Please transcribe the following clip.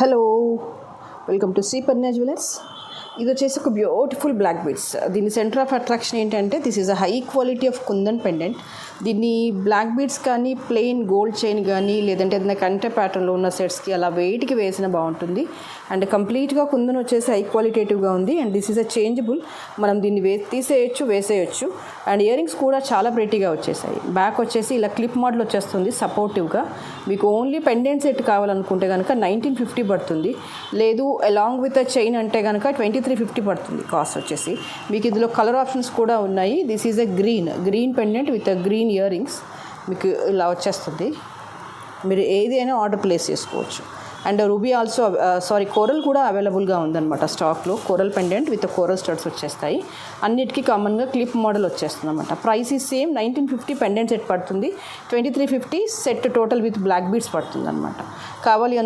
Hello, welcome to Shri Padma jewellers. ఇది వచ్చేసి ఒక బ్యూటిఫుల్ బ్లాక్ బీడ్స్. దీని సెంటర్ ఆఫ్ అట్రాక్షన్ ఏంటంటే this is a high quality of kundan pendant. దీన్ని బ్లాక్ బీడ్స్ కానీ ప్లెయిన్ గోల్డ్ చైన్ కానీ లేదంటే ఏదైనా కంటె ప్యాటర్న్లో ఉన్న సెట్స్కి అలా వెయిట్కి వేసిన బాగుంటుంది. అండ్ కంప్లీట్గా కుందన్ వచ్చేసి హై క్వాలిటేటివ్గా ఉంది. And this is a changeable, మనం దీన్ని తీసేయచ్చు, వేసేయచ్చు. అండ్ ఇయర్ రింగ్స్ కూడా చాలా ప్రెటీగా వచ్చేసాయి. బ్యాక్ వచ్చేసి ఇలా క్లిప్ మోడల్ వచ్చేస్తుంది సపోర్టివ్గా. మీకు ఓన్లీ పెండెంట్ సెట్ కావాలనుకుంటే కనుక 1950 పడుతుంది. లేదు అలాంగ్ విత్ అ చైన్ అంటే కనుక 2350 పడుతుంది కాస్ట్ వచ్చేసి. మీకు ఇందులో కలర్ ఆప్షన్స్ కూడా ఉన్నాయి. This is a green pendant with a green ear rings. మీకు ఇలా వచ్చేస్తుంది. మీరు ఏదైనా ఆర్డర్ ప్లేస్ చేసుకోవచ్చు. అండ్ రూబీ ఆల్సో కోరల్ కూడా అవైలబుల్గా ఉందన్నమాట స్టాక్లో. Coral pendant with coral studs వచ్చేస్తాయి. అన్నిటికీ కామన్గా క్లిప్ మోడల్ వచ్చేస్తుంది అనమాట. ప్రైస్ ఈ సేమ్ 1950 పెండెంట్ సెట్ పడుతుంది. 2350 set total with black beads పడుతుంది అనమాట. కావాలి